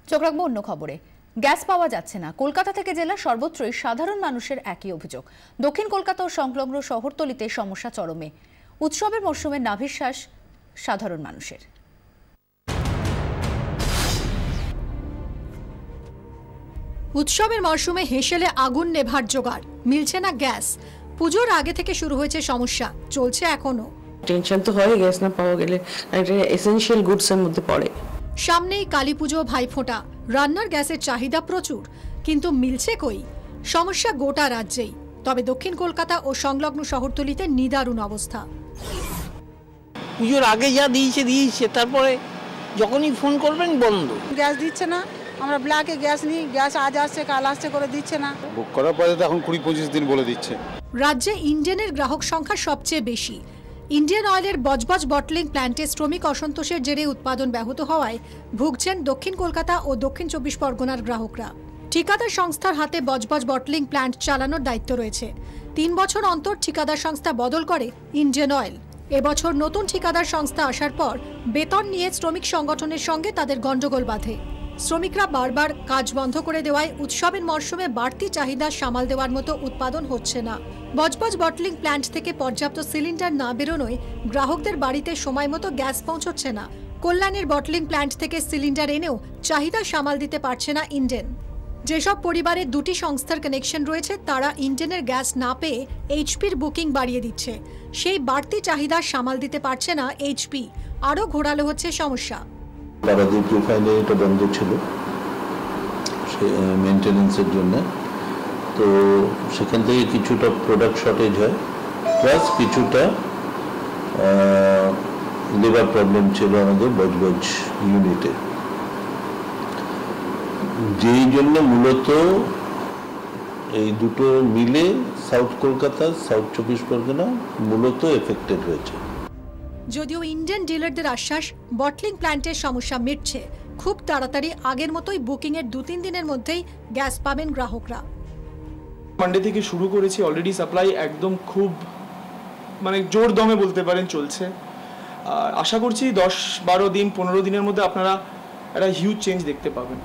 চোখ রাখবো অন্য খবরে। গ্যাস পাওয়া যাচ্ছে না। কলকাতা থেকে জেলা সর্বত্রই সাধারণ মানুষের একই অভিযোগ। দক্ষিণ কলকাতা ও সংলগ্ন শহরতলিতে সমস্যা চরমে। উৎসবের মরশুমে নাভিশ্বাস সাধারণ মানুষের। উৎসবের মরশুমে হেসেলে আগুন নেভার জোগাড়, মিলছে না গ্যাস। পুজোর আগে থেকে শুরু হয়েছে সমস্যা, চলছে এখনো। টেনশন তো হয় গ্যাস না পাওয়া গেলে, এটা এসেনশিয়াল গুডস এর মধ্যে পড়ে। সামনেই কালীপুজো, ভাইফোঁটা, রান্নার গ্যাসের চাহিদা প্রচুর, কিন্তু মিলছে কই? সমস্যা গোটা রাজ্যেই। তবে দক্ষিণ কলকাতা ও সংলগ্ন শহরতলিতে নিদারুণ অবস্থা। পুজোর আগে যা দিয়েছে, তারপরে যখনই ফোন করবেন বন্ধ। গ্যাস দিচ্ছে না, আমরা ব্ল্যাকে গ্যাস নিই, গ্যাস আজ আসছে কাল আসছে করে দিচ্ছে না। বুক করার পরে তো এখন 20-25 দিন বলে দিচ্ছে। রাজ্যে ইন্ডিয়ানের গ্রাহক সংখ্যা সবচেয়ে বেশি। ইন্ডিয়ান অয়েলের বজবজ বটলিং প্ল্যান্টে শ্রমিক অসন্তোষের জেরে উৎপাদন ব্যাহত হওয়ায় ভুগছেন দক্ষিণ কলকাতা ও দক্ষিণ 24 পরগনার গ্রাহকরা। ঠিকাদার সংস্থার হাতে বজবজ বটলিং প্ল্যান্ট চালানোর দায়িত্ব রয়েছে। 3 বছর অন্তর ঠিকাদার সংস্থা বদল করে ইন্ডিয়ান অয়েল। এবছর নতুন ঠিকাদার সংস্থা আসার পর বেতন নিয়ে শ্রমিক সংগঠনের সঙ্গে তাদের গন্ডগোল বাধে। শ্রমিকরা বারবার কাজ বন্ধ করে দেওয়ায় উৎসবের মরশুমে বাড়তি চাহিদা সামাল দেওয়ার মতো উৎপাদন হচ্ছে না। বজবজ বটলিং প্ল্যান্ট থেকে পর্যাপ্ত সিলিন্ডার না বেরোনোয় গ্রাহকদের বাড়িতে সময় মতো গ্যাস পৌঁছচ্ছে না। কল্যাণের বটলিং প্ল্যান্ট থেকে সিলিন্ডার এনেও চাহিদা সামাল দিতে পারছে না ইন্ডেন। যেসব পরিবারে দুটি সংস্থার কানেকশন রয়েছে তারা ইন্ডেনের গ্যাস না পেয়ে এইচপির বুকিং বাড়িয়ে দিচ্ছে। সেই বাড়তি চাহিদা সামাল দিতে পারছে না এইচপি। আরও ঘোরালো হচ্ছে সমস্যা। পারাদ্বীপ রিফাইনারিটা বন্ধ ছিল মেনটেন্যান্সের জন্য, তো সেখান থেকে কিছুটা প্রোডাক্ট শর্টেজ হয়, প্লাস কিছুটা লেবার প্রবলেম ছিল আমাদের বজবজ ইউনিটে, যেই জন্য মূলত এই দুটো মিলে সাউথ কলকাতা, সাউথ 24 পরগনা মূলত এফেক্টেড হয়েছে। যদিও ইন্ডিয়ান ডিলারদের আশ্বাস বটলিং প্ল্যান্টের সমস্যা মিটছে, খুব তাড়াতাড়ি আগের মতোই বুকিংয়ের 2-3 দিনের মধ্যেই গ্যাস পাবেন গ্রাহকরা। মানডে থেকে শুরু করেছি, অলরেডি সাপ্লাই একদম খুব জোর দমে বলতে পারেন চলছে। আর আশা করছি 10-12 দিন 15 দিনের মধ্যে আপনারা একটা হিউজ চেঞ্জ দেখতে পাবেন।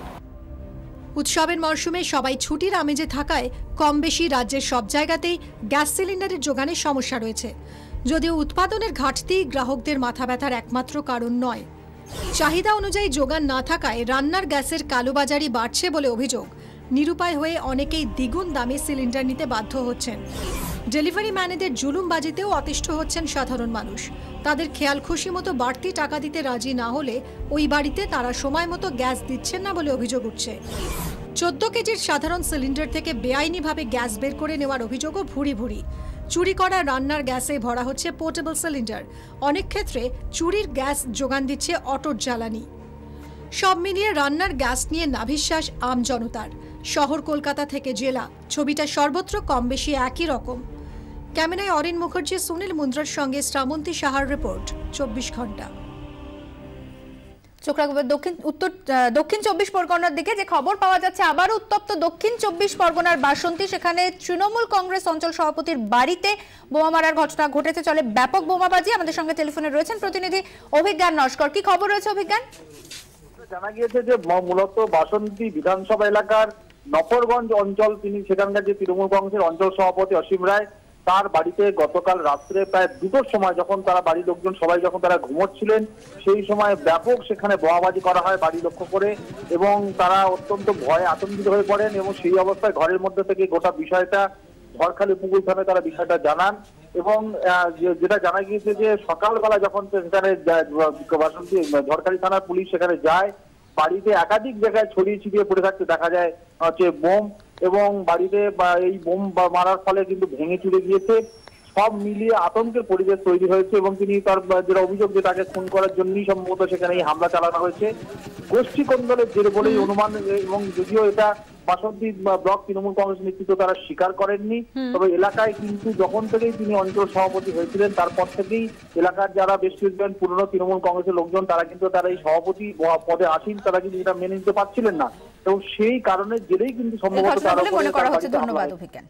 উৎসবের মরশুমে সবাই ছুটির আমেজে থাকায় কম বেশি রাজ্যের সব জায়গাতেই গ্যাস সিলিন্ডারের যোগানের সমস্যা রয়েছে। যদিও উৎপাদনের ঘাটতি গ্রাহকদের মাথা ব্যথার একমাত্র কারণ নয়। চাহিদা অনুযায়ী যোগান না থাকায় রান্নার গ্যাসের কালোবাজারি বাড়ছে বলে অভিযোগ। নিরুপায় হয়ে অনেকেই দ্বিগুণ দামে সিলিন্ডার নিতে বাধ্য হচ্ছেন। ডেলিভারি ম্যানেদের জুলুমবাজিতেও অতিষ্ঠ হচ্ছেন সাধারণ মানুষ। তাদের খেয়াল খুশি মতো বাড়তি টাকা দিতে রাজি না হলে ওই বাড়িতে তারা সময় মতো গ্যাস দিচ্ছেন না বলে অভিযোগ উঠছে। 14 কেজির সাধারণ সিলিন্ডার থেকে বেআইনিভাবে গ্যাস বের করে নেওয়ার অভিযোগও ভুরি ভুরি। চুরি করা রান্নার গ্যাসে ভরা হচ্ছে পোর্টেবল সিলিন্ডার। অনেক ক্ষেত্রে চুরির গ্যাস যোগান দিচ্ছে অটোর জ্বালানি। সব মিলিয়ে রান্নার গ্যাস নিয়ে নাভিশ্বাস আম জনতার। শহর কলকাতা থেকে জেলা, ছবিটা সর্বত্র কম বেশি একই রকম। ক্যামেরায় অরিন মুখার্জি, সুনীল মুন্দ্রার সঙ্গে শ্রাবন্তী সাহার রিপোর্ট, 24 ঘন্টা। চোখ রাখবো দক্ষিণ 24 পরগনার দিকে। যে খবর পাওয়া যাচ্ছে আবারও উত্তপ্ত দক্ষিণ 24 পরগনার বাসন্তী। সেখানে তৃণমূল কংগ্রেস অঞ্চল সভাপতির বাড়িতে বোমা মারার ঘটনা ঘটেছে, চলে ব্যাপক বোমাবাজি। আমাদের সঙ্গে টেলিফোনে রয়েছেন প্রতিনিধি অভিজ্ঞান নস্কর। কি খবর রয়েছে অভিজ্ঞান? জানা গিয়েছে যে মূলত বাসন্তী বিধানসভা এলাকার নফরগঞ্জ অঞ্চল, তিনি সেখানকার যে তৃণমূল কংগ্রেসের অঞ্চল সভাপতি অসীম রায়, তার বাড়িতে গতকাল রাত্রে প্রায় 2টোর সময় যখন তারা বাড়ির লোকজন সবাই যখন তারা ঘুমোচ্ছিলেন, সেই সময় ব্যাপক সেখানে বোমাবাজি করা হয় বাড়ি লক্ষ্য করে, এবং তারা অত্যন্ত ভয়ে আতঙ্কিত হয়ে পড়েন। এবং সেই অবস্থায় ঘরের মধ্যে থেকে গোটা বিষয়টা ঝড়খালি উপকূল থানায় তারা বিষয়টা জানান। এবং যেটা জানা গিয়েছে যে সকালবেলা যখন সেখানে বাসন্তী ঝড়খালি থানার পুলিশ সেখানে যায়, বাড়িতে একাধিক জায়গায় ছড়িয়ে ছিটিয়ে পড়ে থাকতে দেখা যায় হচ্ছে বোম, এবং বাড়িতে এই বোম মারার ফলে কিন্তু ভেঙে চুরে গিয়েছে। সব মিলিয়ে আতঙ্কের পরিবেশ তৈরি হয়েছে, এবং তিনি তার যেটা অভিযোগ যে তাকে খুন করার জন্যই সম্ভবত সেখানে এই হামলা চালানো হয়েছে। গোষ্ঠী কোন্দলের জেরে বলেই অনুমান, এবং যদিও এটা বাসন্তী ব্লক তৃণমূল কংগ্রেস নেতৃত্ব তারা স্বীকার করেননি, তবে এলাকায় কিন্তু যখন থেকেই তিনি অঞ্চল সভাপতি হয়েছিলেন তারপর থেকেই এলাকার যারা বেশ কিছুজন পুরনো তৃণমূল কংগ্রেসের লোকজন তারা কিন্তু তারা এই সভাপতি পদে আসীন, তারা কিন্তু এটা মেনে নিতে পারছিলেন না, এবং সেই কারণে জেরেই কিন্তু সম্ভবত তারা। ধন্যবাদ অভিজ্ঞান।